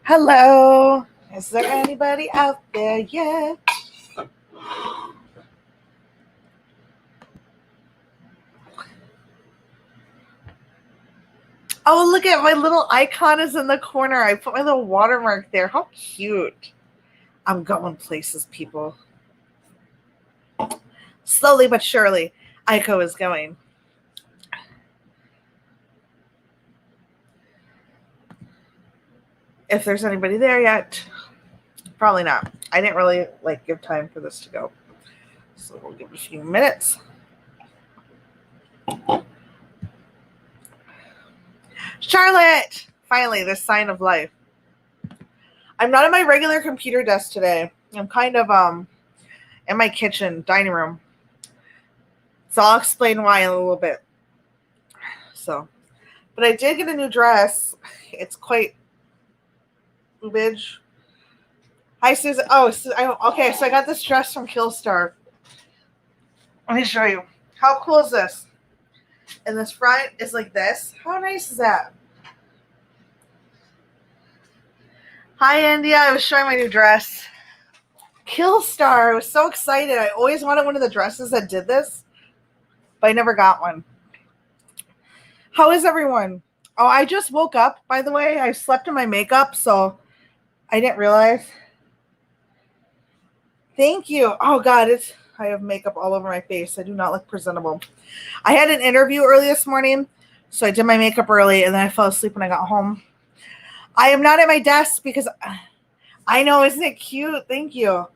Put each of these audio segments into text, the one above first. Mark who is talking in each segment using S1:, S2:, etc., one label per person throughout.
S1: Hello. Is there anybody out there yet? Oh, look at my little icon is in the corner. I put my little watermark there. How cute. I'm going places, people. Slowly but surely, Aiko is going. If there's anybody there yet, probably not. I didn't really give time for this to go. So we'll give it a few minutes. Charlotte! Finally, this sign of life. I'm not at my regular computer desk today. I'm kind of in my kitchen, dining room. So I'll explain why in a little bit. So, but I did get a new dress. It's quite boobage. Hi, Susan. Oh, okay. So I got this dress from Killstar. Let me show you. How cool is this? And this front is like this. How nice is that? Hi, India. I was showing my new dress. Killstar. I was so excited. I always wanted one of the dresses that did this, but I never got one. How is everyone? Oh, I just woke up, by the way. I slept in my makeup, so I didn't realize. Thank you. Oh, God, I have makeup all over my face. I do not look presentable. I had an interview early this morning, so I did my makeup early, and then I fell asleep when I got home. I am not at my desk because I know, isn't it cute? Thank you.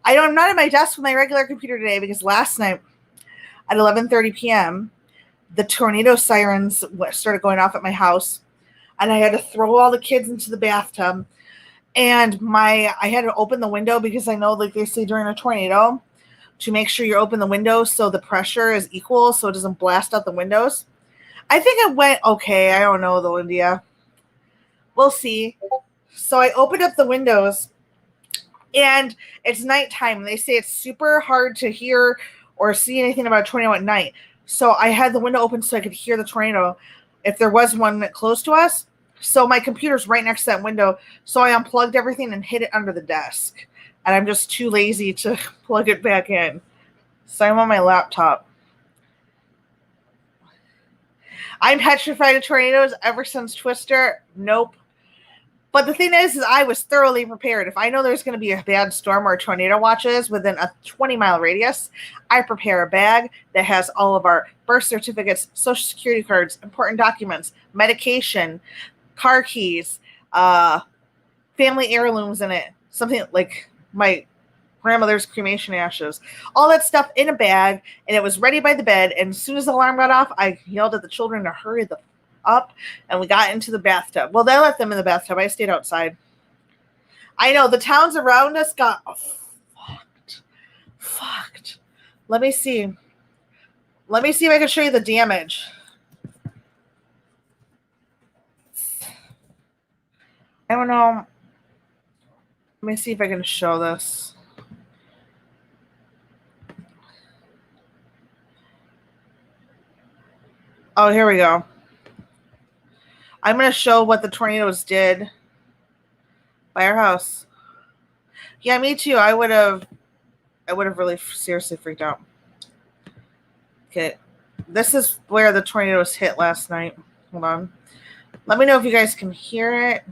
S1: I'm not at my desk with my regular computer today because last night at 11:30 p.m., the tornado sirens started going off at my house, and I had to throw all the kids into the bathtub. And I had to open the window because I know, like they say during a tornado, to make sure you open the window so the pressure is equal so it doesn't blast out the windows. I think it went okay. I don't know, though, India. We'll see. So I opened up the windows, and it's nighttime. They say it's super hard to hear or see anything about a tornado at night. So I had the window open so I could hear the tornado if there was one close to us. So my computer's right next to that window. So I unplugged everything and hid it under the desk. And I'm just too lazy to plug it back in. So I'm on my laptop. I'm petrified of tornadoes ever since Twister. Nope. But the thing is I was thoroughly prepared. If I know there's going to be a bad storm or a tornado watches within a 20-mile radius, I prepare a bag that has all of our birth certificates, social security cards, important documents, medication, car keys, family heirlooms in it, something like my grandmother's cremation ashes, all that stuff in a bag, and it was ready by the bed. And as soon as the alarm got off, I yelled at the children to hurry up, and we got into the bathtub. Well, they left them in the bathtub. I stayed outside. I know the towns around us got fucked. Let me see if I can show you the damage. I don't know. Let me see if I can show this. Oh, here we go. I'm going to show what the tornadoes did by our house. Yeah, me too. I would have really seriously freaked out. Okay. This is where the tornadoes hit last night. Hold on. Let me know if you guys can hear it.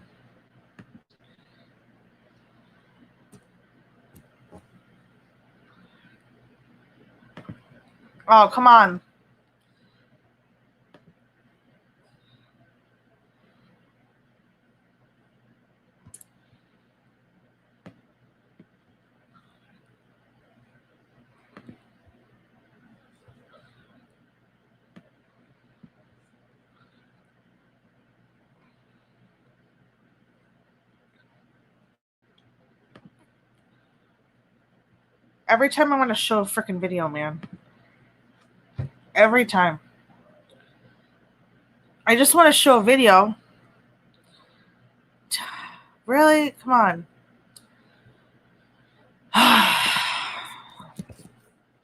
S1: Oh, come on. Every time I want to show a freaking video, man. Every time. I just want to show a video. Really? Come on.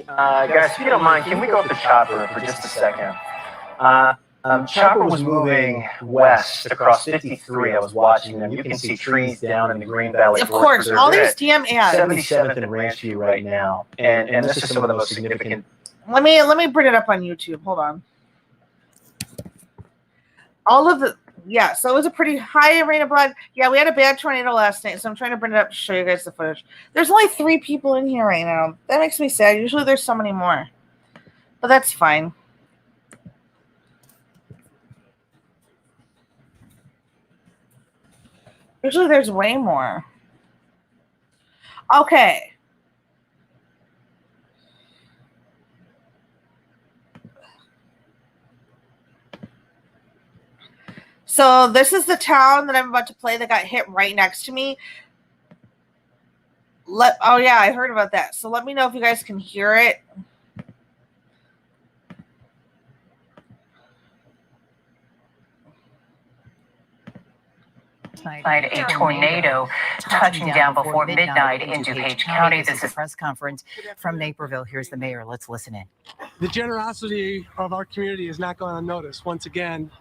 S2: Guys, if you don't mind, can we go up the chopper for just a second? Chopper was moving west across 53. I was watching them. You can see trees down in the Green Valley.
S1: Of course, all these damn ads.
S2: 77th and Ranchview right now, and this is some of the most significant.
S1: Let me bring it up on YouTube. Hold on. All of the so it was a pretty high rate of blood. Yeah, we had a bad tornado last night, so I'm trying to bring it up to show you guys the footage. There's only 3 people in here right now. That makes me sad. Usually there's so many more, but that's fine. Usually there's way more. Okay. So this is the town that I'm about to play that got hit right next to me. Oh yeah, I heard about that. So let me know if you guys can hear it.
S3: A tornado touching down before midnight in DuPage County. This is a press conference from Naperville. Here's the mayor. Let's listen in.
S4: The generosity of our community has not gone unnoticed. Once again,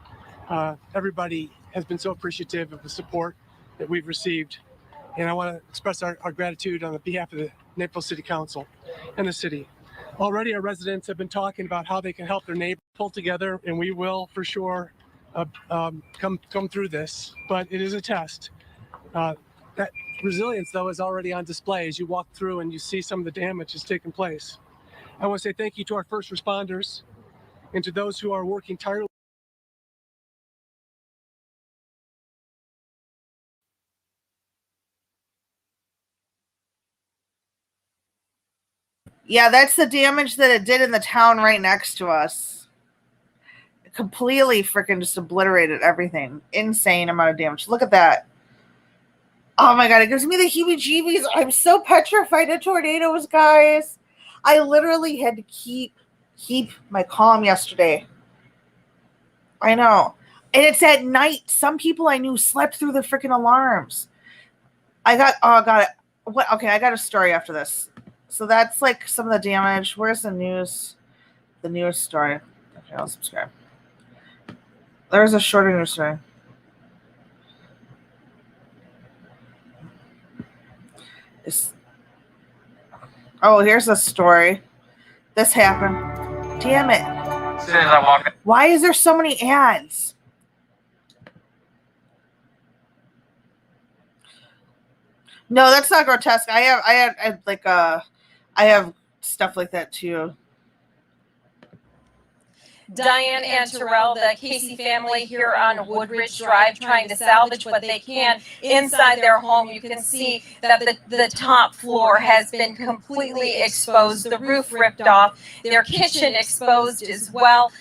S4: everybody has been so appreciative of the support that we've received. And I want to express our gratitude on behalf of the Naperville City Council and the city. Already our residents have been talking about how they can help their neighbors pull together, and we will for sure come through this, but it is a test. That resilience, though, is already on display as you walk through and you see some of the damage that's taken place. I want to say thank you to our first responders and to those who are working tirelessly.
S1: Yeah, that's the damage that it did in the town right next to us. Completely freaking just obliterated everything. Insane amount of damage. Look at that. Oh my god, it gives me the heebie-jeebies. I'm so petrified of tornadoes, guys. I literally had to keep my calm yesterday. I know. And it's at night. Some people I knew slept through the freaking alarms. I got it. Okay, I got a story after this. So that's like some of the damage. Where's the news? The news story. Okay, I'll subscribe. There's a shorter news story. Here's a story. This happened. Damn it.
S5: As soon as I walk in.
S1: Why is there so many ads? No, that's not grotesque. I have stuff like that too.
S6: Diane and Terrell, the Casey family here on Woodridge Drive, trying to salvage what they can inside their home. You can see that the top floor has been completely exposed, the roof ripped off, their kitchen exposed as well.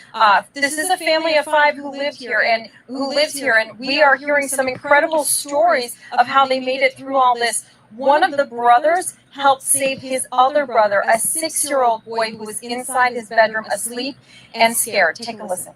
S6: This is a family of 5 who lives here, and we are hearing some incredible stories of how they made it through all this. One of the brothers helped save his other brother, a 6-year-old boy who was inside his bedroom asleep and scared. Take a listen.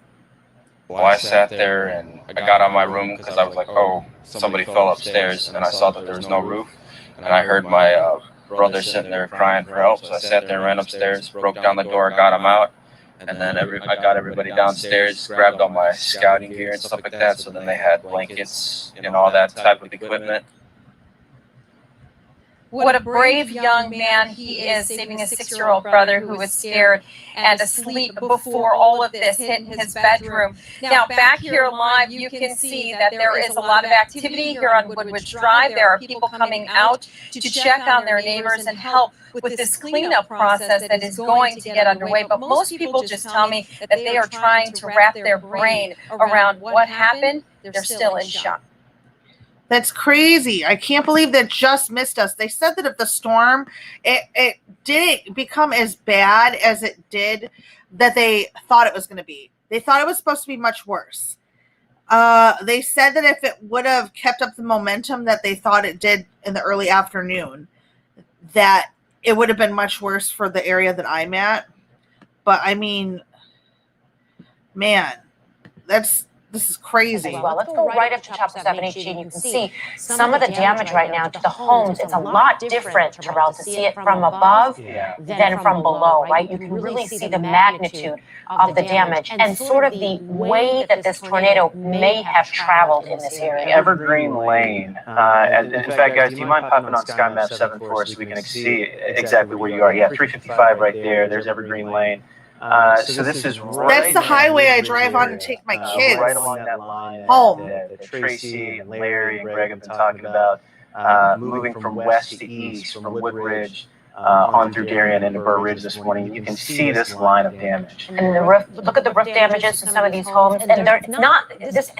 S5: Well, I sat there and I got out of my room because I was like, oh, somebody fell upstairs, and I saw that there was no roof, and I heard my brother sitting there crying for help. So I sat there, ran upstairs, broke down the door, got him out, and then I got everybody downstairs, grabbed all my scouting gear and stuff like that. So then they had blankets and all that type of equipment.
S6: What a brave young man he is, saving a 6-year-old brother who was scared and asleep before all of this hit his bedroom. Now, back here live, you can see that there is a lot of activity here on Woodridge Drive. There are people coming out to check on their neighbors and help with this cleanup process that is going to get underway. But most people just tell me that they are trying to wrap their brain around what happened. They're still in shock.
S1: That's crazy. I can't believe that just missed us. They said that if the storm, it didn't become as bad as it did that they thought it was going to be. They thought it was supposed to be much worse. They said that if it would have kept up the momentum that they thought it did in the early afternoon, that it would have been much worse for the area that I'm at. But I mean, man, that's This is crazy.
S7: Well, let's go right up to Chapter 7HG, and you can see some of the damage right now to the homes. It's a lot different, Terrell, to see it from above than from below, right? You can really see the magnitude of the damage and sort of the way that this tornado may have traveled in this area.
S2: Evergreen Lane. In fact, guys, do you mind popping on Sky Map 7 for us so we can see exactly where you are? Yeah, 355 right there. There's Evergreen Lane. So this is right.
S1: That's the highway I drive on to take my kids
S2: right along that line
S1: home.
S2: that Tracy and Larry and Greg have been talking about, moving from west to east, from Woodridge on through Darien into Burr Ridge this morning. You can see this line of damage.
S7: And the roof, look at the roof damages to some of these homes, and they're not this,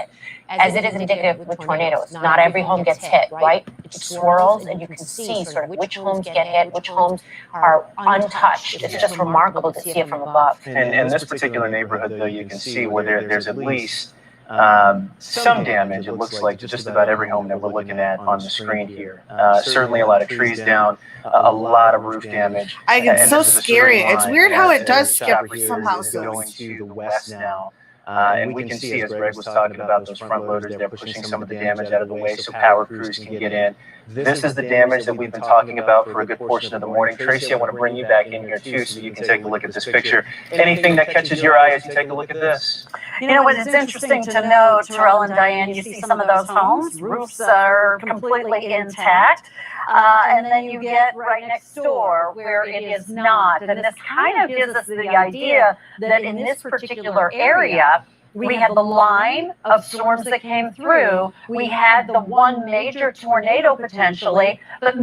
S7: as it is indicative with tornadoes. Not every home gets hit, right? It swirls, and you can see sort of which homes get hit, which homes are untouched. It's just remarkable to see it from above.
S2: And in this particular neighborhood, though, you can see where there's at least some damage. It looks like just about every home that we're looking at on the screen here. Certainly a lot of trees down, a lot of roof damage.
S1: It's so scary. It's weird how it does skip some
S2: Going
S1: houses.
S2: to the west now. And we can see, as Greg was talking about, those front loaders, they're pushing some of the damage out of the way so power crews can get in. This is the damage that we've been talking about for a good portion of the morning. Tracy, I want to bring you back in here too so you can take a look at this picture. Anything that catches your eye as you take a look at this?
S8: You know what, it's interesting to know, Terrell and Diane, you see some of those homes, roofs are completely intact. And then you get right next door where it is not. And this kind of gives us the idea that in this particular area, we had the line of storms that came through. We had the one major tornado potentially, but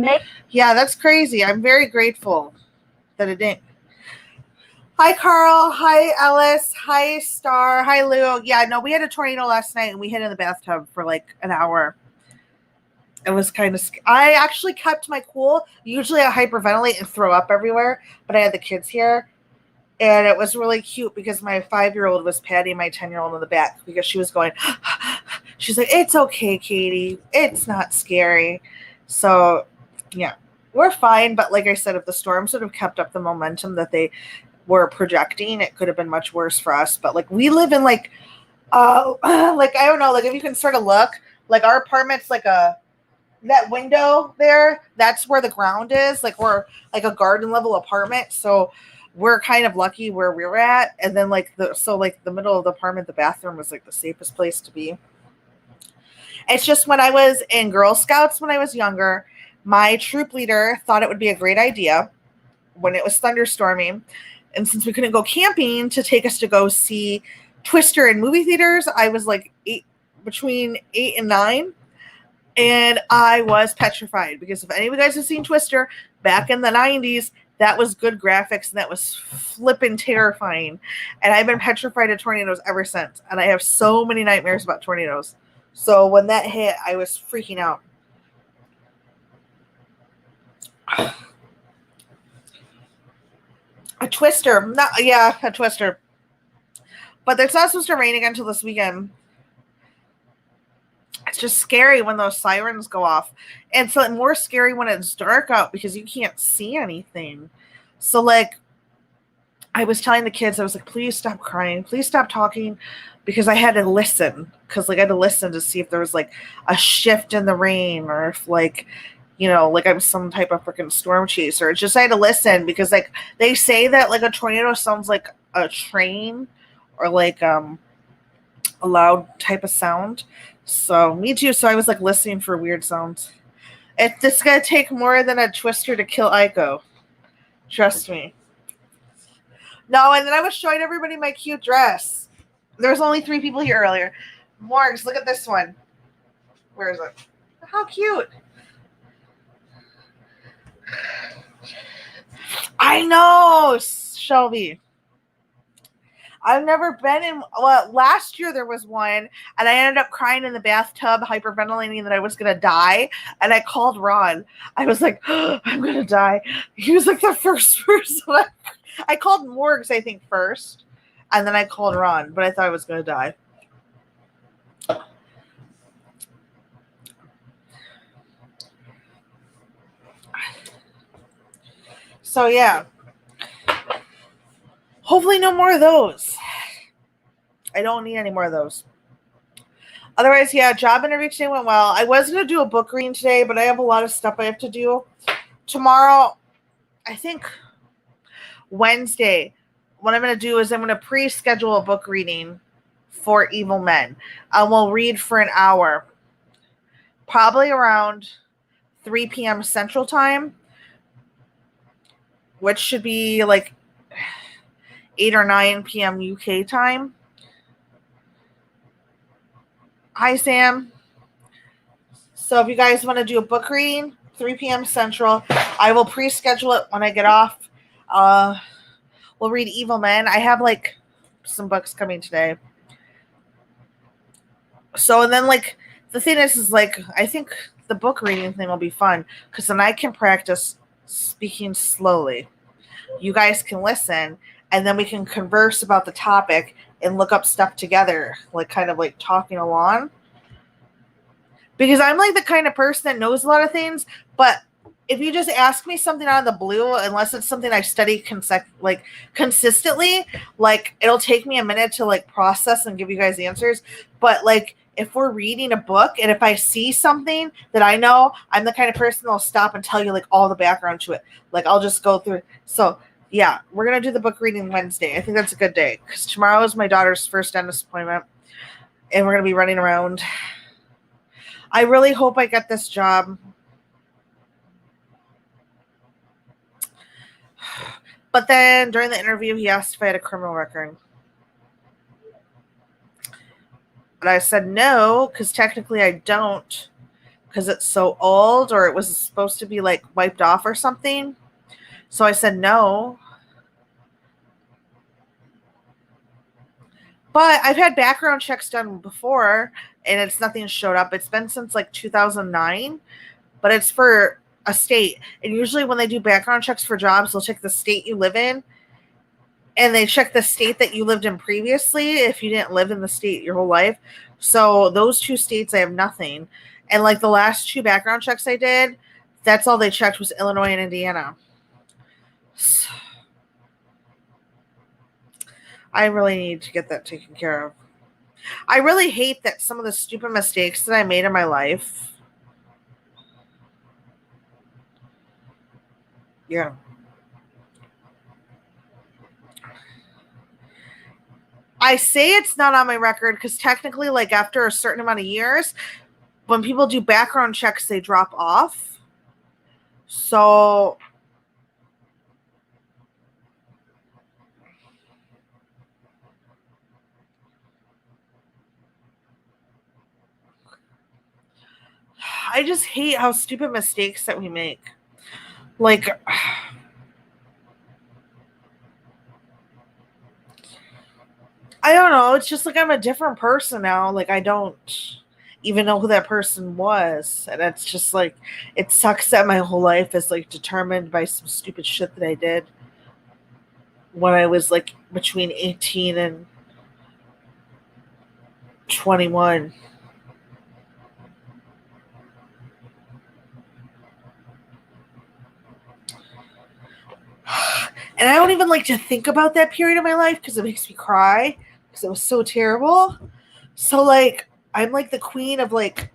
S1: Yeah, that's crazy. I'm very grateful that it didn't. Hi, Carl. Hi, Ellis. Hi, Star. Hi, Lou. Yeah, no, we had a tornado last night and we hid in the bathtub for like an hour. It was kind of scary. I actually kept my cool. Usually I hyperventilate and throw up everywhere, but I had the kids here. And it was really cute because my 5-year-old was patting my 10-year-old on the back because she was going, she's like, it's okay, Katie. It's not scary. So, yeah, we're fine. But like I said, if the storm sort of kept up the momentum that they were projecting, it could have been much worse for us. But like we live in like I don't know, like if you can sort of look, like our apartment's like that window there, that's where the ground is. Like we're like a garden level apartment. So we're kind of lucky where we're at. And then like the middle of the apartment, the bathroom was like the safest place to be. It's just when I was in Girl Scouts when I was younger, my troop leader thought it would be a great idea when it was thunderstorming. And since we couldn't go camping, to take us to go see Twister in movie theaters, I was like between 8 and 9. And I was petrified because if any of you guys have seen Twister back in the 90s, that was good graphics and that was flippin' terrifying. And I've been petrified of tornadoes ever since. And I have so many nightmares about tornadoes. So when that hit, I was freaking out. A Twister. A Twister. But it's not supposed to rain again until this weekend. It's just scary when those sirens go off. And so more scary when it's dark out because you can't see anything. So like I was telling the kids, I was like, please stop crying. Please stop talking. Because I had to listen. Because like I had to listen to see if there was like a shift in the rain or if like, you know, like I'm some type of freaking storm chaser. It's just I had to listen because like they say that like a tornado sounds like a train or like a loud type of sound. So me too. So I was like listening for weird sounds. It's gonna take more than a Twister to kill Aiko. Trust me. No, and then I was showing everybody my cute dress. There was only 3 people here earlier. Morgs, look at this one. Where is it? How cute. I know, Shelby. I've never been in. Well, last year there was one, and I ended up crying in the bathtub, hyperventilating that I was gonna die. And I called Ron. I was like, oh, "I'm gonna die." He was like the first person. I called Morgs, I think, first, and then I called Ron. But I thought I was gonna die. So yeah. Hopefully no more of those. I don't need any more of those. Otherwise, yeah, job interview today went well. I was going to do a book reading today, but I have a lot of stuff I have to do. Tomorrow, I think Wednesday, what I'm going to do is I'm going to pre-schedule a book reading for Evil Men. We'll read for an hour, probably around 3 p.m. Central Time, which should be like 8 or 9 p.m. UK time. Hi, Sam. So if you guys want to do a book reading, 3 p.m. Central, I will pre-schedule it when I get off. We'll read Evil Men. I have like some books coming today. So, and then like the thing is like, I think the book reading thing will be fun because then I can practice speaking slowly. You guys can listen and then we can converse about the topic and look up stuff together, like kind of like talking along. Because I'm like the kind of person that knows a lot of things, but if you just ask me something out of the blue, unless it's something I study consistently, like it'll take me a minute to like process and give you guys answers. But like if we're reading a book and if I see something that I know, I'm the kind of person that'll stop and tell you like all the background to it. Like I'll just go through. So yeah, we're going to do the book reading Wednesday. I think that's a good day because tomorrow is my daughter's first dentist appointment and we're going to be running around. I really hope I get this job. But then during the interview, he asked if I had a criminal record. And I said no, because technically I don't, because it's so old or it was supposed to be like wiped off or something. So I said no. But I've had background checks done before and it's nothing showed up. It's been since like 2009, but it's for a state. And usually when they do background checks for jobs, they'll check the state you live in and they check the state that you lived in previously if you didn't live in the state your whole life. So those two states, I have nothing. And like the last 2 background checks I did, that's all they checked was Illinois and Indiana. So I really need to get that taken care of. I really hate that some of the stupid mistakes that I made in my life. Yeah. I say it's not on my record because technically, like after a certain amount of years, when people do background checks, they drop off. So I just hate how stupid mistakes that we make. Like, I don't know. It's just like I'm a different person now. Like, I don't even know who that person was. And it's just like, it sucks that my whole life is like determined by some stupid shit that I did when I was like between 18 and 21. And I don't even like to think about that period of my life because it makes me cry because it was so terrible. So like I'm like the queen of like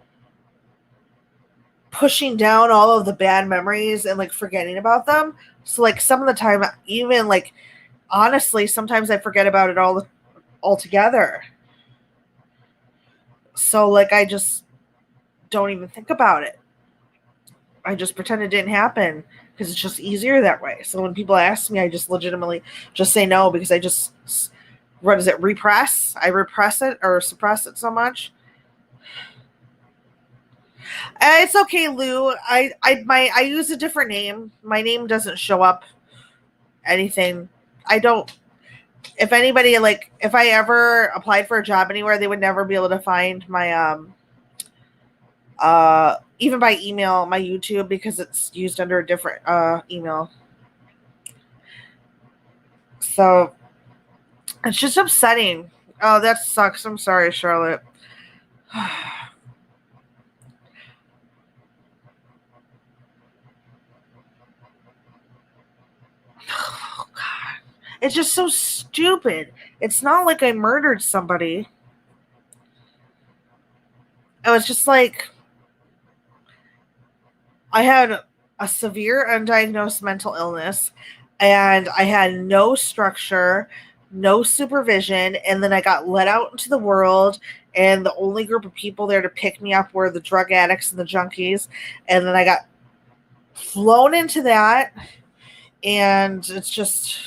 S1: pushing down all of the bad memories and like forgetting about them. So like some of the time, even like honestly, sometimes I forget about it all altogether. So like I just don't even think about it. I just pretend it didn't happen because it's just easier that way. So when people ask me, I just legitimately just say no because I just, what is it, repress? I repress it or suppress it so much. It's okay, Lou. I use a different name. My name doesn't show up anything. I don't. If anybody like, if I ever applied for a job anywhere, they would never be able to find my even by email, my YouTube, because it's used under a different email. So it's just upsetting. Oh, that sucks. I'm sorry, Charlotte. Oh, God. It's just so stupid. It's not like I murdered somebody. it was just like I had a severe undiagnosed mental illness, and I had no structure, no supervision, and then I got let out into the world, and the only group of people there to pick me up were the drug addicts and the junkies, and then I got flown into that, and it's just...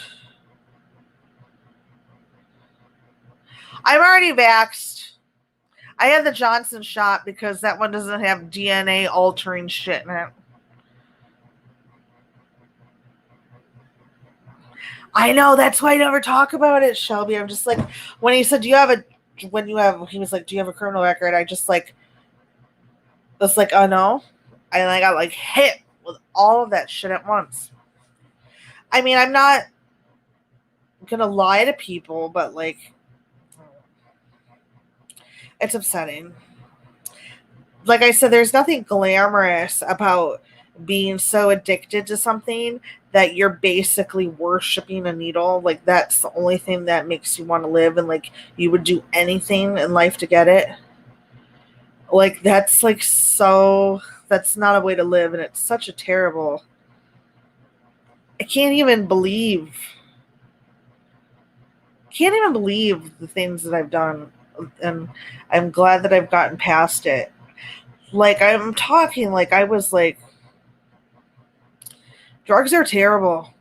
S1: I'm already vaxxed. I had the Johnson shot because that one doesn't have DNA altering shit in it. I know, that's why I never talk about it, Shelby. I'm just like, when he said, he was like, do you have a criminal record? I just like, was like, oh no. And I got like hit with all of that shit at once. I mean, I'm not gonna lie to people, but like, it's upsetting. Like I said, there's nothing glamorous about being so addicted to something that you're basically worshiping a needle. Like, that's the only thing that makes you want to live, and like you would do anything in life to get it. Like, that's like, so that's not a way to live, and it's such a terrible... I can't even believe the things that I've done, and I'm glad that I've gotten past it. Like, I'm talking like I was like, drugs are terrible.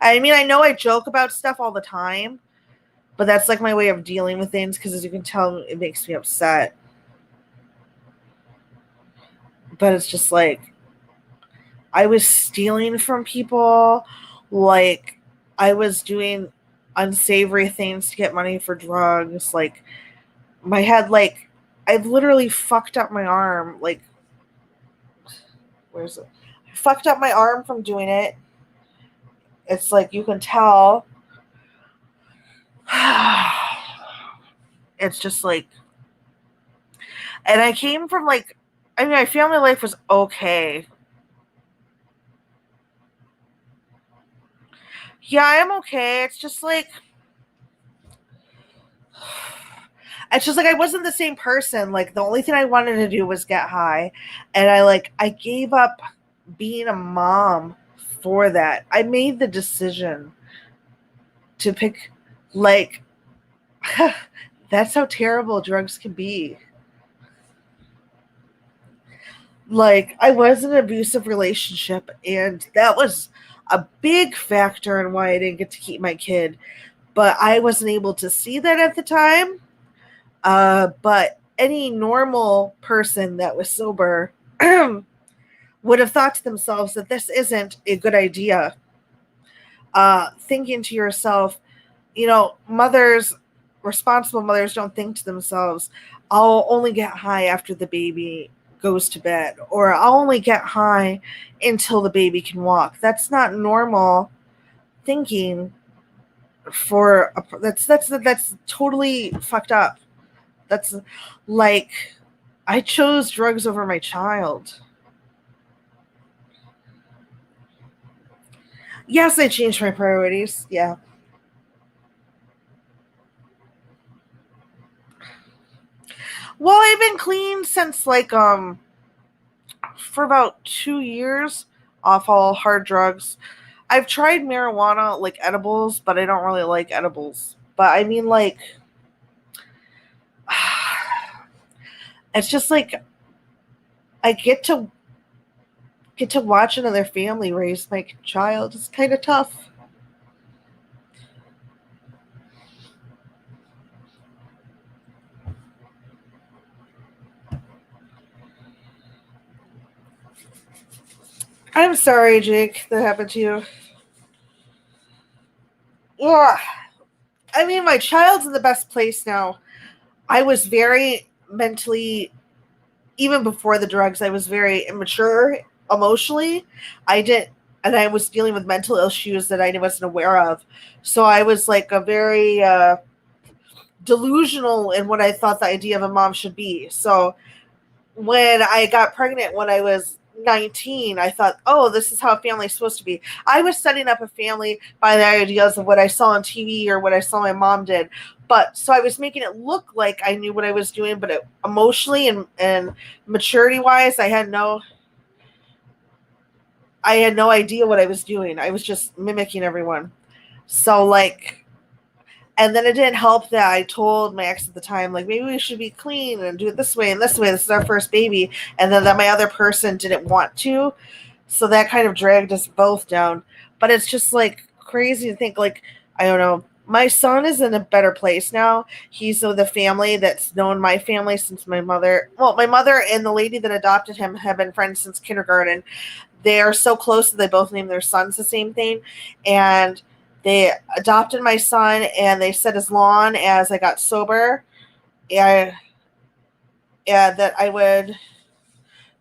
S1: I mean, I know I joke about stuff all the time, but that's like my way of dealing with things, because as you can tell, it makes me upset. But it's just like, I was stealing from people, like I was doing unsavory things to get money for drugs. Like, my head, like, I've literally fucked up my arm. Like, where's it? I fucked up my arm from doing it. It's like, you can tell. It's just like, and I came from like, I mean, my family life was okay. Yeah, I'm okay. It's just like I wasn't the same person. Like, the only thing I wanted to do was get high, and I gave up being a mom for that. I made the decision to pick, like, that's how terrible drugs can be. Like, I was in an abusive relationship, and that was a big factor in why I didn't get to keep my kid. But I wasn't able to see that at the time. But any normal person that was sober would have thought to themselves that this isn't a good idea. Thinking to yourself, responsible mothers don't think to themselves, I'll only get high after the baby goes to bed, or I'll only get high until the baby can walk. That's not normal thinking. That's totally fucked up. That's like, I chose drugs over my child. Yes, I changed my priorities. Yeah. Well, I've been clean since for about 2 years off all hard drugs. I've tried marijuana, like edibles, but I don't really like edibles. But I mean, like, it's just like, I get to watch another family raise my child. It's kind of tough. I'm sorry, Jake, that happened to you. Yeah. I mean, my child's in the best place now. I was very mentally, even before the drugs, I was very immature emotionally. And I was dealing with mental issues that I wasn't aware of. So I was like a very delusional in what I thought the idea of a mom should be. So when I got pregnant when I was 19, I thought, oh, this is how a family is supposed to be. I was setting up a family by the ideas of what I saw on TV or what I saw my mom did. But so I was making it look like I knew what I was doing, but emotionally and maturity wise, I had no idea what I was doing. I was just mimicking everyone. So like, and then it didn't help that I told my ex at the time, like, maybe we should be clean and do it this way and this way. This is our first baby. And then that my other person didn't want to. So that kind of dragged us both down. But it's just like crazy to think, like, I don't know. My son is in a better place now. He's with a family that's known my family since my mother and the lady that adopted him have been friends since kindergarten. They are so close that they both named their sons the same thing. And they adopted my son, and they said as long as I got sober, that I would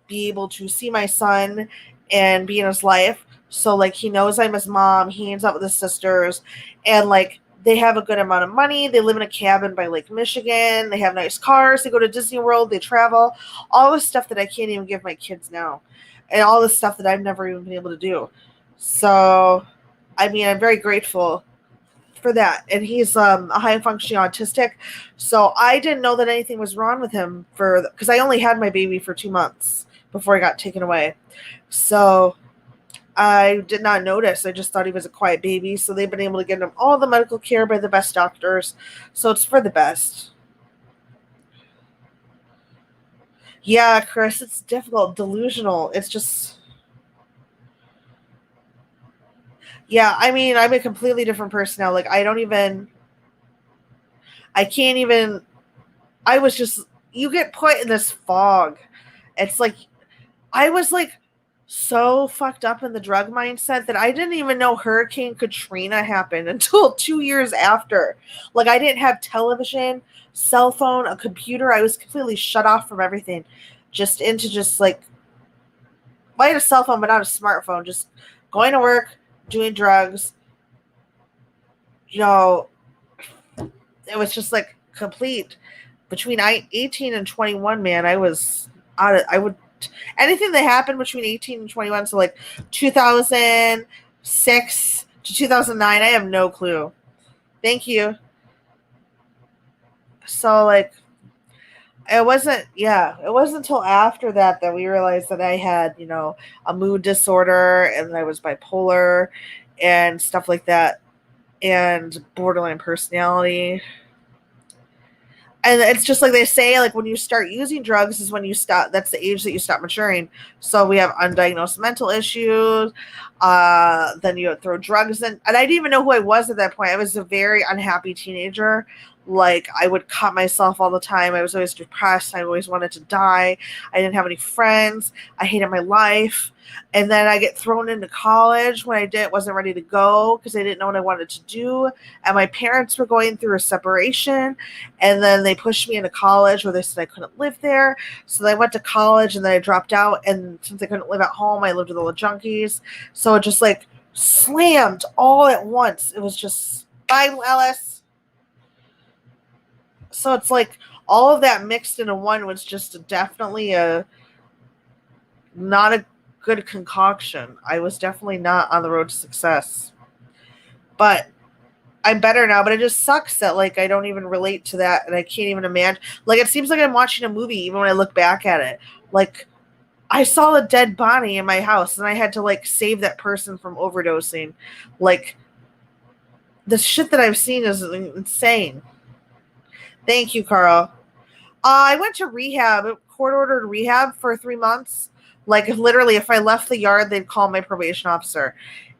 S1: be able to see my son and be in his life. So, like, he knows I'm his mom. He hangs out with his sisters. And, like, they have a good amount of money. They live in a cabin by Lake Michigan. They have nice cars. They go to Disney World. They travel. All this stuff that I can't even give my kids now. And all this stuff that I've never even been able to do. So, I mean, I'm very grateful for that. And he's a high functioning autistic. So I didn't know that anything was wrong with him because I only had my baby for 2 months before he got taken away. So I did not notice. I just thought he was a quiet baby. So they've been able to get him all the medical care by the best doctors. So it's for the best. Yeah, Chris, it's difficult. Delusional. It's just... Yeah, I mean, I'm a completely different person now. Like, I was just, you get put in this fog. It's like, I was like so fucked up in the drug mindset that I didn't even know Hurricane Katrina happened until 2 years after. Like, I didn't have television, cell phone, a computer. I was completely shut off from everything. Just like, I had a cell phone, but not a smartphone. Just going to work, doing drugs. You know, it was just like complete. Between 18 and 21, man, I was anything that happened between 18 and 21, so like 2006 to 2009, I have no clue. Thank you. So like, it wasn't until after that we realized that I had, a mood disorder and I was bipolar and stuff like that and borderline personality. And it's just like they say, like, when you start using drugs is when you stop. That's the age that you stop maturing. So we have undiagnosed mental issues. Then you throw drugs in. And I didn't even know who I was at that point. I was a very unhappy teenager. Like, I would cut myself all the time. I was always depressed. I always wanted to die. I didn't have any friends. I hated my life. And then I get thrown into college when I wasn't ready to go because I didn't know what I wanted to do. And my parents were going through a separation. And then they pushed me into college where they said I couldn't live there. So I went to college and then I dropped out. And since I couldn't live at home, I lived with all the junkies. So it just like slammed all at once. It was just, bye, Alice. So it's like all of that mixed into one was just definitely not a good concoction. I was definitely not on the road to success. But I'm better now, but it just sucks that like I don't even relate to that and I can't even imagine. Like, it seems like I'm watching a movie even when I look back at it. Like, I saw a dead body in my house and I had to like save that person from overdosing. Like, the shit that I've seen is insane. Thank you, Carl. I went to rehab, court-ordered rehab for 3 months. Like, literally, if I left the yard, they'd call my probation officer.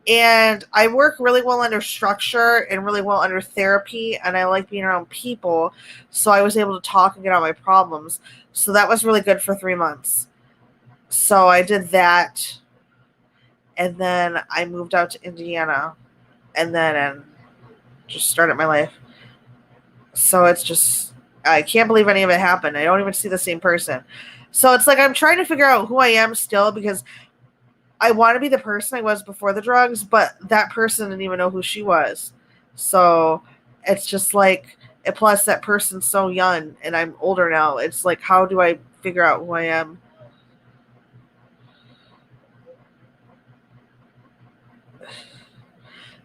S1: And I work really well under structure and really well under therapy, and I like being around people. So I was able to talk and get out my problems. So that was really good for 3 months. So I did that. And then I moved out to Indiana. And then just started my life. So it's just, I can't believe any of it happened. I don't even see the same person. So it's like I'm trying to figure out who I am still because I want to be the person I was before the drugs, but that person didn't even know who she was. So it's just like, and plus that person's so young and I'm older now. It's like, how do I figure out who I am?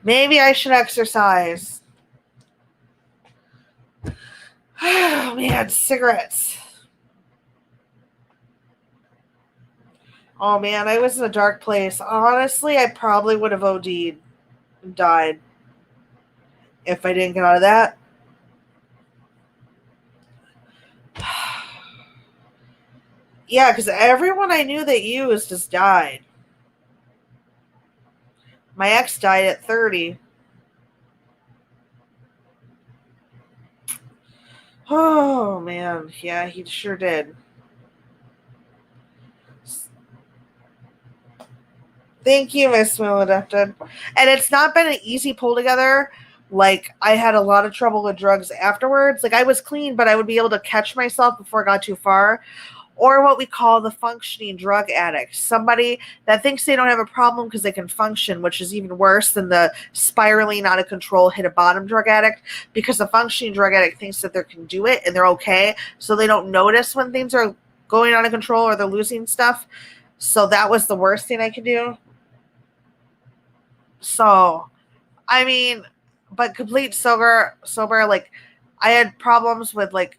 S1: Maybe I should exercise. Oh, man, cigarettes. Oh, man, I was in a dark place. Honestly, I probably would have OD'd and died if I didn't get out of that. Yeah, because everyone I knew that used just died. My ex died at 30. Oh, man. Yeah, he sure did. Thank you, Miss Maladapted. And it's not been an easy pull together. Like, I had a lot of trouble with drugs afterwards. Like, I was clean, but I would be able to catch myself before it got too far. Or what we call the functioning drug addict. Somebody that thinks they don't have a problem because they can function, which is even worse than the spiraling out of control, hit a bottom drug addict. Because the functioning drug addict thinks that they can do it and they're okay. So they don't notice when things are going out of control or they're losing stuff. So that was the worst thing I could do. So, I mean, but complete sober, like, I had problems with, like,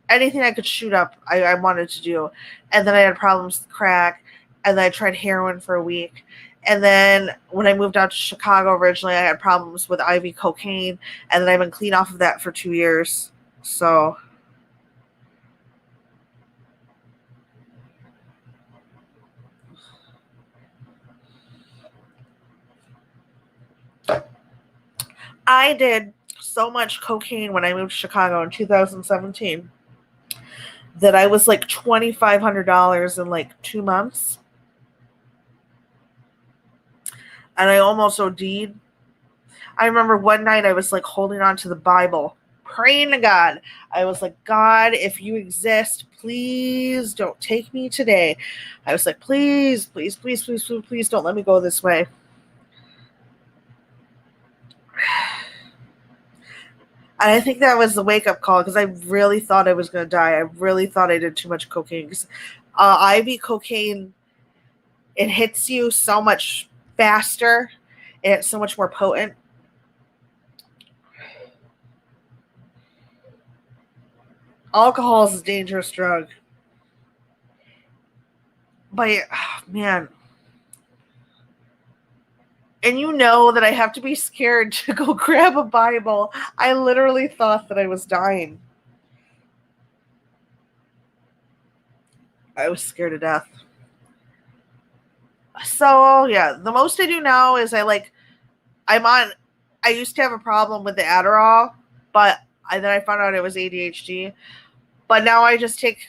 S1: anything I could shoot up, I wanted to do. And then I had problems with crack, and then I tried heroin for a week. And then when I moved out to Chicago originally, I had problems with IV cocaine, and then I've been clean off of that for 2 years. So, I did so much cocaine when I moved to Chicago in 2017 that I was like $2,500 in like 2 months. And I almost OD'd. I remember one night I was like holding on to the Bible, praying to God. I was like, God, if you exist, please don't take me today. I was like, please, please, please, please, please, please don't let me go this way. And I think that was the wake-up call because I really thought I was going to die. I really thought I did too much cocaine. IV cocaine, it hits you so much faster and it's so much more potent. Alcohol is a dangerous drug. But, oh, man. And you know that I have to be scared to go grab a Bible. I literally thought that I was dying. I was scared to death. So, yeah, the most I do now is I used to have a problem with the Adderall, but then I found out it was ADHD. But now I just take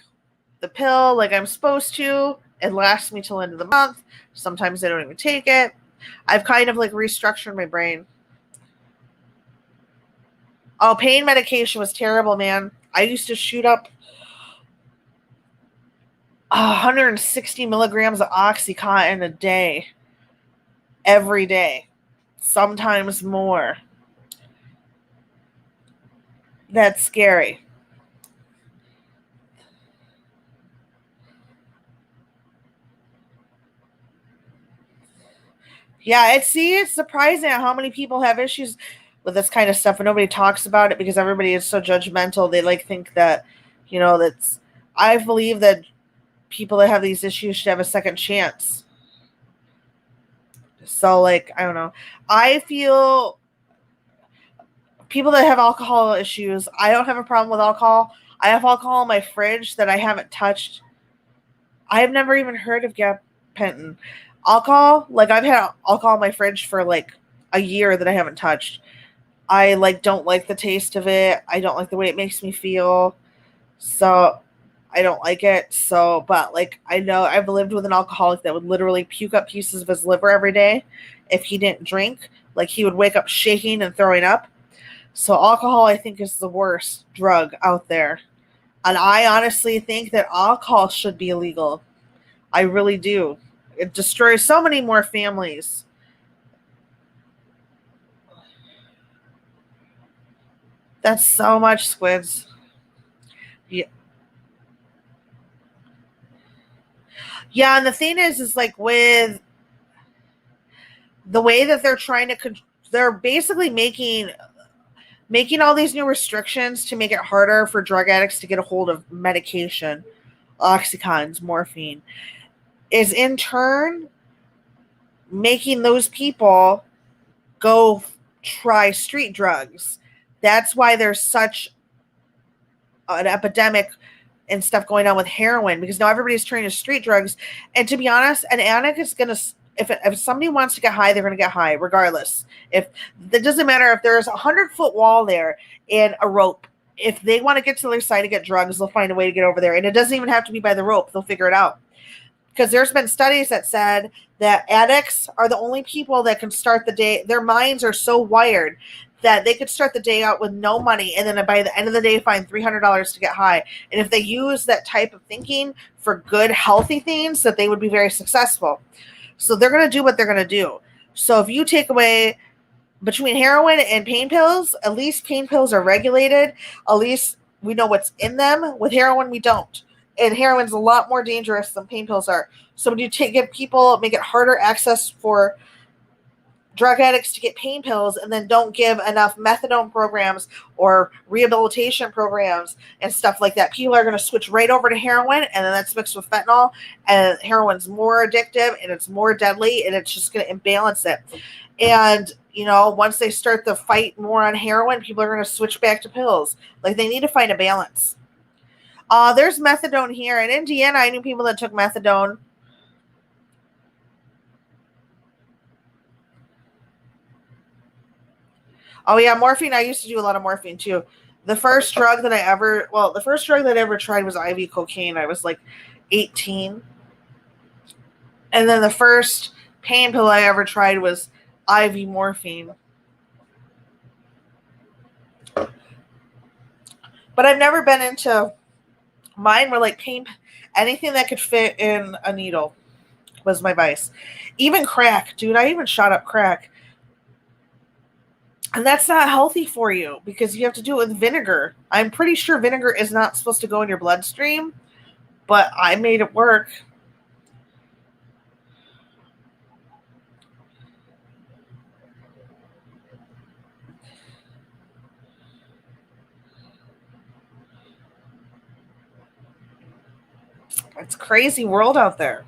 S1: the pill like I'm supposed to. It lasts me till the end of the month. Sometimes I don't even take it. I've kind of like restructured my brain. Oh, pain medication was terrible, man. I used to shoot up 160 milligrams of Oxycontin a day. Every day. Sometimes more. That's scary. Yeah, it's surprising how many people have issues with this kind of stuff and nobody talks about it because everybody is so judgmental. They like think that, I believe that people that have these issues should have a second chance. So, like, I don't know. I feel people that have alcohol issues, I don't have a problem with alcohol. I have alcohol in my fridge that I haven't touched. I have never even heard of gabapentin. Alcohol, like, I've had alcohol in my fridge for like a year that I haven't touched. I don't like the taste of it. I don't like the way it makes me feel. So I don't like it. So, but like, I know I've lived with an alcoholic that would literally puke up pieces of his liver every day if he didn't drink. Like, he would wake up shaking and throwing up. So alcohol, I think, is the worst drug out there. And I honestly think that alcohol should be illegal. I really do. It destroys so many more families. That's so much, Squids. Yeah. Yeah, and the thing is like with the way that they're trying to, they're basically making all these new restrictions to make it harder for drug addicts to get a hold of medication, oxycontins, morphine, is in turn making those people go try street drugs. That's why there's such an epidemic and stuff going on with heroin, because now everybody's turning to street drugs. And to be honest, an addict is going to, if somebody wants to get high, they're going to get high regardless. If it doesn't matter if there's 100-foot wall there and a rope, if they want to get to the other side to get drugs, they'll find a way to get over there. And it doesn't even have to be by the rope. They'll figure it out. Because there's been studies that said that addicts are the only people that can start the day. Their minds are so wired that they could start the day out with no money, and then by the end of the day find $300 to get high. And if they use that type of thinking for good, healthy things, that they would be very successful. So they're going to do what they're going to do. So if you take away between heroin and pain pills, at least pain pills are regulated. At least we know what's in them. With heroin, we don't. And heroin's a lot more dangerous than pain pills are. So when you give people, make it harder access for drug addicts to get pain pills, and then don't give enough methadone programs or rehabilitation programs and stuff like that, people are going to switch right over to heroin, and then that's mixed with fentanyl, and heroin's more addictive and it's more deadly, and it's just going to imbalance it. And once they start the fight more on heroin, people are going to switch back to pills. Like, they need to find a balance. There's methadone here in Indiana. I knew people that took methadone. Oh yeah, morphine. I used to do a lot of morphine too. The first drug that I ever tried was IV cocaine. I was like 18. And then the first pain pill I ever tried was IV morphine. But I've never been into, mine were like pain, anything that could fit in a needle was my vice. Even crack, dude. I even shot up crack. And that's not healthy for you because you have to do it with vinegar. I'm pretty sure vinegar is not supposed to go in your bloodstream, but I made it work. It's a crazy world out there.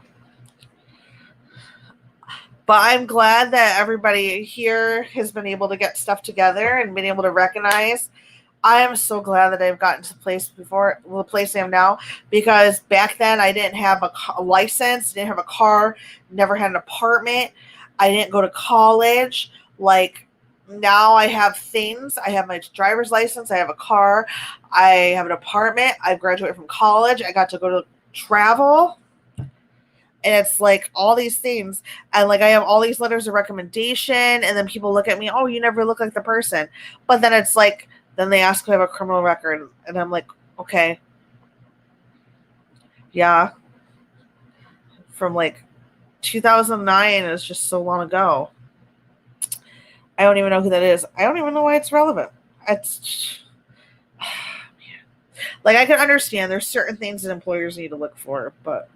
S1: But I'm glad that everybody here has been able to get stuff together and been able to recognize. I am so glad that I've gotten to the place I am now, because back then I didn't have a license, didn't have a car, never had an apartment. I didn't go to college. Like, now I have things. I have my driver's license. I have a car. I have an apartment. I graduated from college. I got to go to travel. And it's like all these things. And like, I have all these letters of recommendation. And then people look at me, oh, you never look like the person. But then it's like, then they ask if I have a criminal record. And I'm like, okay. Yeah. From like 2009 is just so long ago. I don't even know who that is. I don't even know why it's relevant. It's like, I can understand there's certain things that employers need to look for, but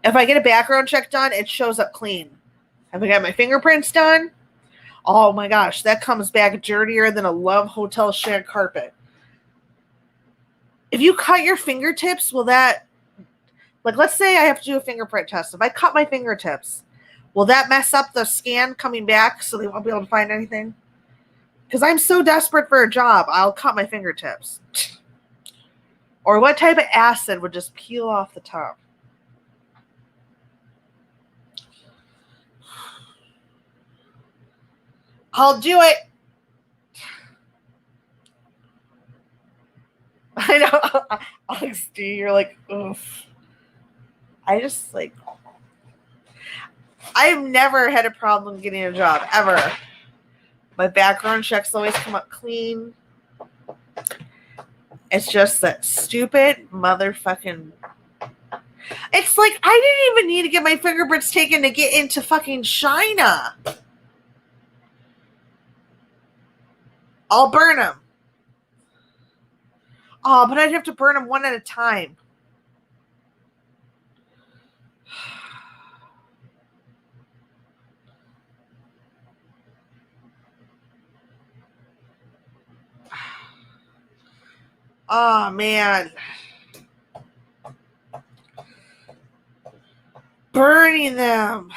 S1: if I get a background check done, it shows up clean. If I got my fingerprints done, oh my gosh, that comes back dirtier than a Love Hotel shag carpet. If you cut your fingertips, will that, like, let's say I have to do a fingerprint test. If I cut my fingertips, will that mess up the scan coming back so they won't be able to find anything? Because I'm so desperate for a job, I'll cut my fingertips. Or what type of acid would just peel off the top? I'll do it. I know. Alex D, you're like, oof. I just like, I've never had a problem getting a job, ever. My background checks always come up clean. It's just that stupid motherfucking. It's like, I didn't even need to get my fingerprints taken to get into fucking China. I'll burn them. Oh, but I'd have to burn them one at a time. Oh, man. Burning them.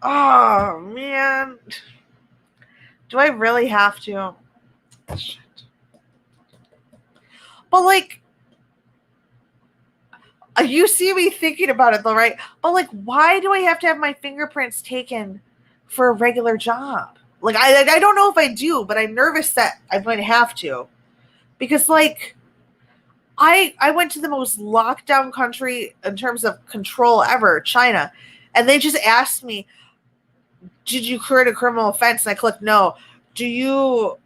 S1: Oh, man. Do I really have to? Shit. But, like, you see me thinking about it, though, right? But, like, why do I have to have my fingerprints taken for a regular job? Like, I don't know if I do, but I'm nervous that I might have to. Because, like, I went to the most locked down country in terms of control ever, China, and they just asked me, did you commit a criminal offense? And I clicked no. Do you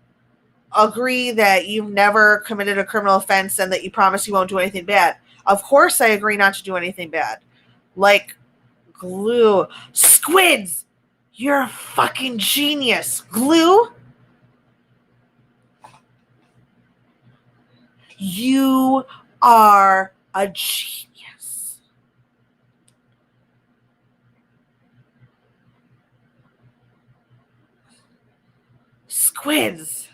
S1: agree that you've never committed a criminal offense and that you promise you won't do anything bad? Of course I agree not to do anything bad. Like glue. Squids! You're a fucking genius. Glue? You are a genius. Squids.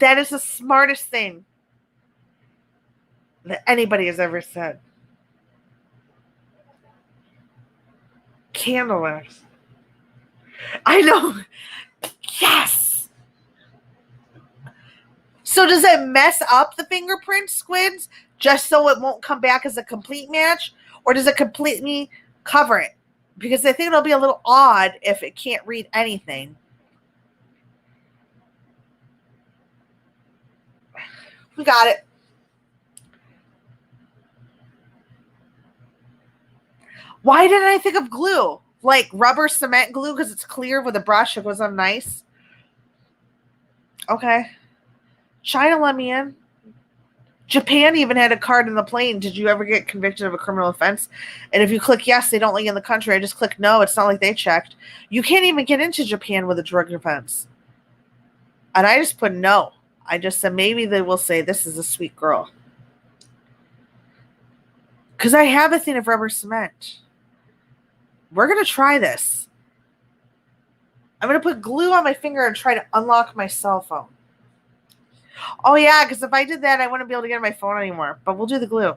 S1: That is the smartest thing that anybody has ever said. Candlelight. I know. Yes. So does it mess up the fingerprint, Squids, just so it won't come back as a complete match? Or does it completely cover it? Because I think it'll be a little odd if it can't read anything. We got it. Why didn't I think of glue? Like rubber cement glue because it's clear with a brush. It goes on nice. Okay. China let me in. Japan even had a card in the plane. Did you ever get convicted of a criminal offense? And if you click yes, they don't let you in the country. I just click no. It's not like they checked. You can't even get into Japan with a drug offense. And I just put no. I just said maybe they will say this is a sweet girl. Because I have a thing of rubber cement. We're going to try this. I'm going to put glue on my finger and try to unlock my cell phone. Oh, yeah, because if I did that, I wouldn't be able to get on my phone anymore. But we'll do the glue.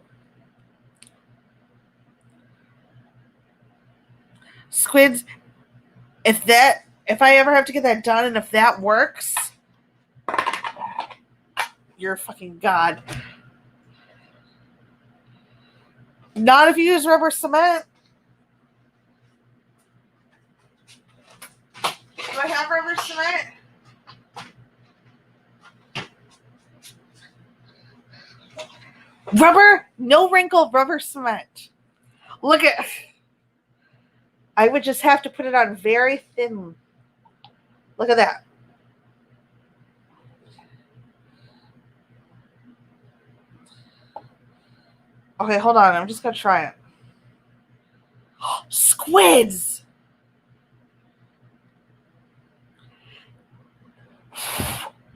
S1: Squids, if I ever have to get that done and if that works, you're a fucking god. Not if you use rubber cement. Do I have rubber cement? Rubber, no wrinkle rubber cement. Look at, I would just have to put it on very thin. Look at that. Okay, hold on. I'm just going to try it. Squids!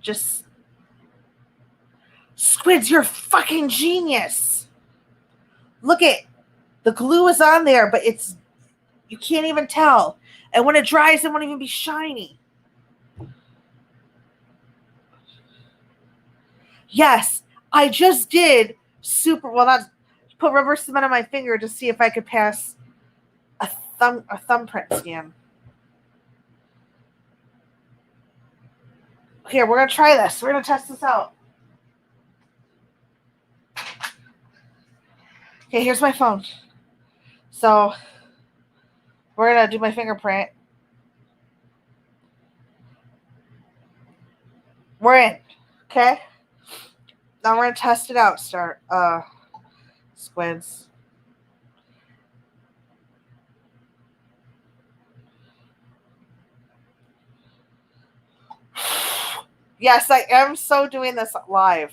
S1: Just... Squids, you're a fucking genius. Look at... The glue is on there, but it's... You can't even tell. And when it dries, it won't even be shiny. Yes, I just did super... Well, not... Put rubber cement on my finger to see if I could pass a thumbprint scan. Here, we're going to try this. We're going to test this out. Okay, here's my phone. So, we're going to do my fingerprint. We're in. Okay? Now we're going to test it out. Squids. Yes, I am so doing this live.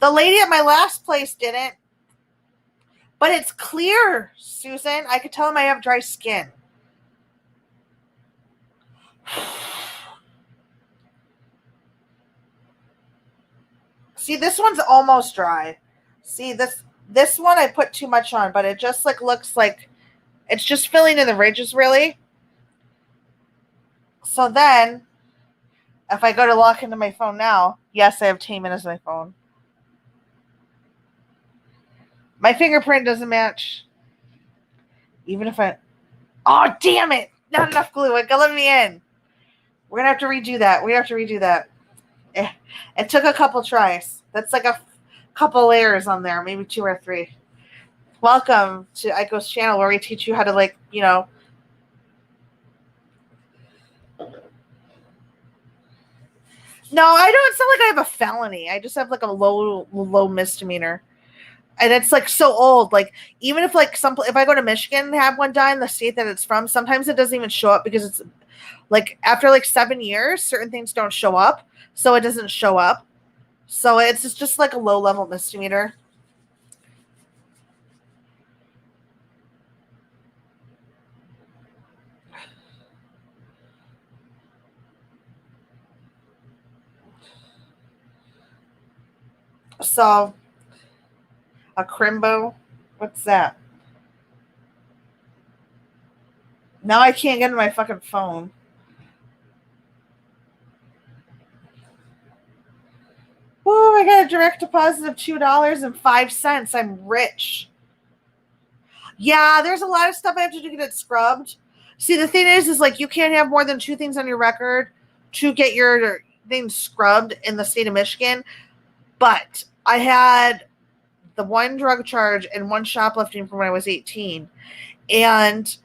S1: The lady at my last place didn't. But it's clear, Susan. I could tell him I have dry skin. See, this one's almost dry. See, this one I put too much on, but it just like looks like it's just filling in the ridges really. So then, if I go to log into my phone now, yes, I have Taman as my phone. My fingerprint doesn't match. Even if I... Oh, damn it! Not enough glue. It let me in. We're going to have to redo that. We have to redo that. It took a couple tries. That's like a couple layers on there, maybe 2 or 3. Welcome to Aiko's channel where we teach you how to, like, you know... No, I don't. It's not like I have a felony. I just have like a low misdemeanor. And it's like so old. Like even if like if I go to Michigan and have one die in the state that it's from, sometimes it doesn't even show up because it's like after like 7 years, certain things don't show up. So it doesn't show up. So it's just like a low level misdemeanor. So a crimbo, what's that? Now I can't get into my fucking phone. Woo, I got a direct deposit of $2.05. I'm rich. Yeah, there's a lot of stuff I have to do to get it scrubbed. See, the thing is like you can't have more than 2 things on your record to get your thing scrubbed in the state of Michigan. But I had the 1 drug charge and 1 shoplifting from when I was 18. And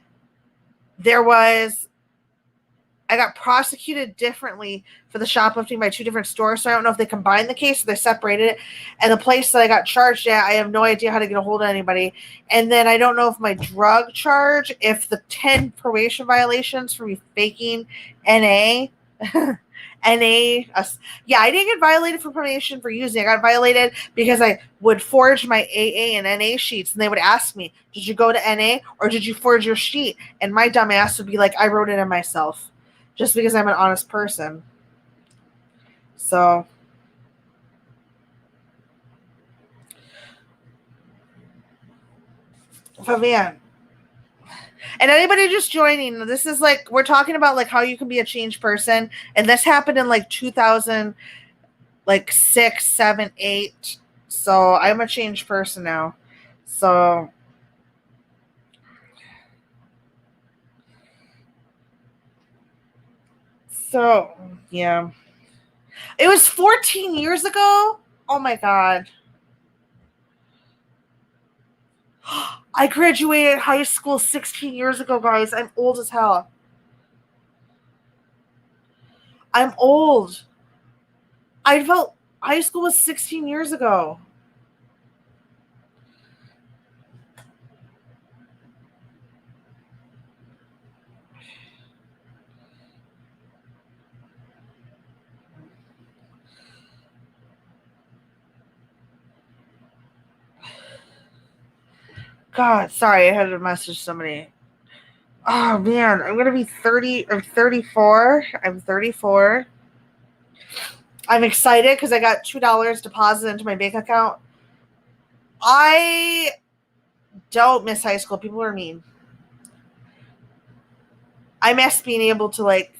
S1: I got prosecuted differently for the shoplifting by 2 different stores. So I don't know if they combined the case or they separated it. And the place that I got charged at, I have no idea how to get a hold of anybody. And then I don't know if my drug charge, if the 10 probation violations for me faking NA, yeah, I didn't get violated for probation for using. I got violated because I would forge my AA and NA sheets, and they would ask me, did you go to NA or did you forge your sheet? And my dumb ass would be like, I wrote it in myself, just because I'm an honest person. So Fabian. And anybody just joining, this is like, we're talking about like how you can be a changed person. And this happened in like 2000, like 6, 7, 8. So I'm a changed person now. So yeah. It was 14 years ago. Oh my God. I graduated high school 16 years ago, guys. I'm old as hell. I'm old. I felt high school was 16 years ago. God, sorry, I had to message somebody. Oh man, I'm gonna be 30 or 34. I'm 34. I'm excited because I got $2 deposited into my bank account. I don't miss high school. People are mean. I miss being able to like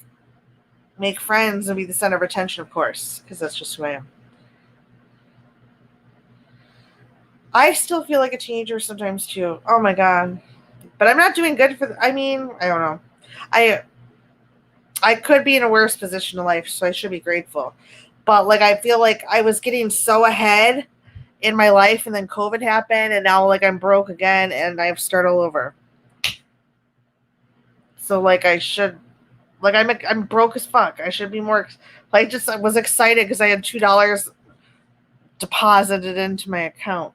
S1: make friends and be the center of attention, of course, because that's just who I am. I still feel like a teenager sometimes too. Oh my God. But I'm not doing good for I don't know. I could be in a worse position in life, so I should be grateful. But like I feel like I was getting so ahead in my life and then COVID happened and now like I'm broke again and I have to start all over. So like I should like I'm broke as fuck. I should be more like just I was excited because I had $2 deposited into my account.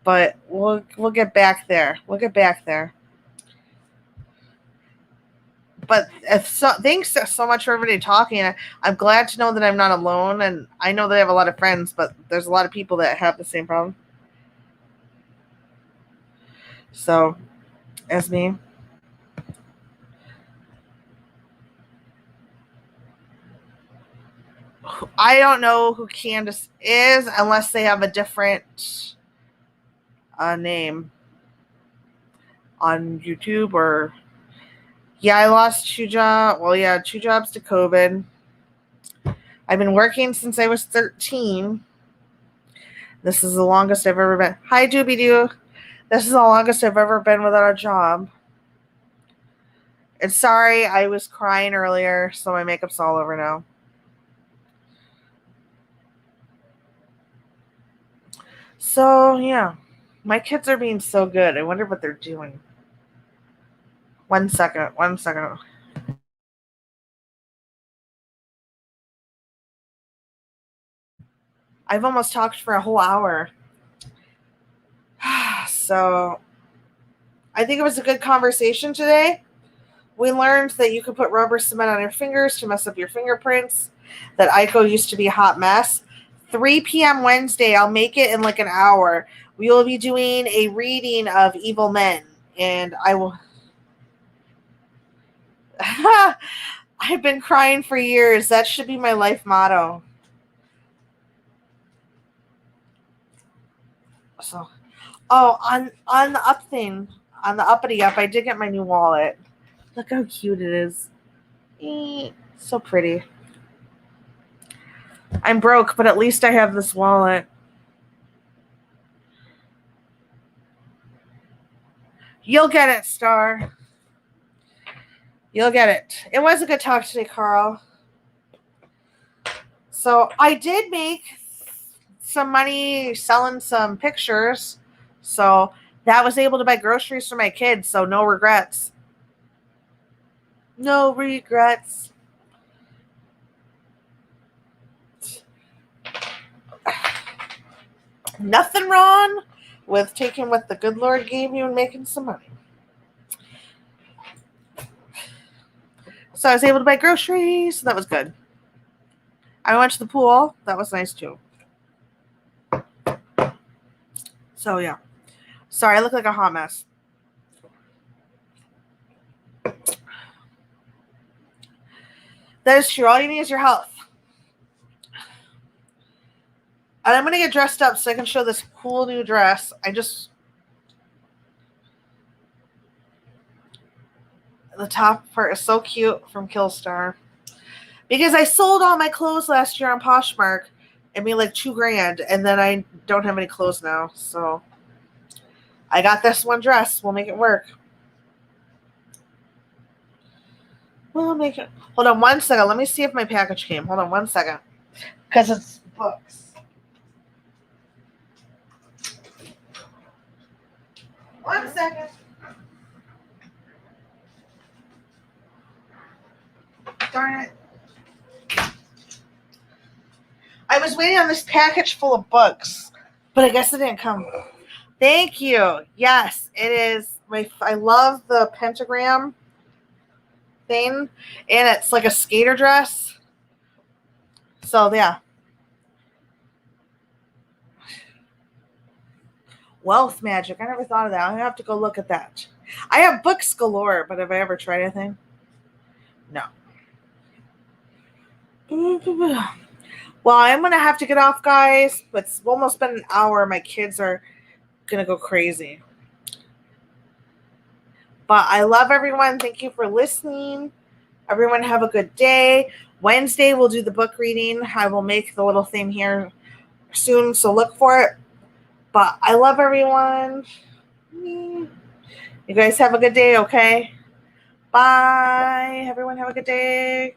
S1: But we'll get back there. We'll get back there. But thanks so much for everybody talking. I'm glad to know that I'm not alone, and I know that I have a lot of friends, but there's a lot of people that have the same problem. So, as me. I don't know who Candace is unless they have a different name on YouTube or. Yeah, I lost 2 jobs. Well, yeah, 2 jobs to COVID. I've been working since I was 13. This is the longest I've ever been. Hi, Doobie Doo. This is the longest I've ever been without a job. And sorry, I was crying earlier, so my makeup's all over now. So, yeah. My kids are being so good. I wonder what they're doing. 1 second. 1 second. I've almost talked for a whole hour. So, I think it was a good conversation today. We learned that you could put rubber cement on your fingers to mess up your fingerprints. That Ico used to be a hot mess. 3 p.m. Wednesday, I'll make it in like an hour. We will be doing a reading of Evil Men. And I will... I've been crying for years. That should be my life motto. So, on the up thing, on the uppity up, I did get my new wallet. Look how cute it is. So pretty. I'm broke, but at least I have this wallet. You'll get it, Star. You'll get it. It was a good talk today, Carl. So I did make some money selling some pictures. So that was able to buy groceries for my kids. So no regrets. No regrets. Nothing wrong with taking what the good Lord gave you and making some money. So I was able to buy groceries. So that was good. I went to the pool. That was nice too. So yeah. Sorry, I look like a hot mess. That is true. All you need is your health. And I'm going to get dressed up so I can show this cool new dress. The top part is so cute from Killstar. Because I sold all my clothes last year on Poshmark and made like $2,000. And then I don't have any clothes now. So I got this one dress. We'll make it work. We'll make it. Hold on 1 second. Let me see if my package came. Hold on 1 second. Because it's books. 1 second. Darn it. I was waiting on this package full of books, but I guess it didn't come. Thank you. Yes, it is. I love the pentagram thing, and it's like a skater dress. So, yeah. Wealth magic. I never thought of that. I'm going to have to go look at that. I have books galore, but have I ever tried anything? No. Well, I'm going to have to get off, guys. It's almost been an hour. My kids are going to go crazy. But I love everyone. Thank you for listening. Everyone have a good day. Wednesday, we'll do the book reading. I will make the little thing here soon, so look for it. But I love everyone. You guys have a good day, okay? Bye. Everyone have a good day.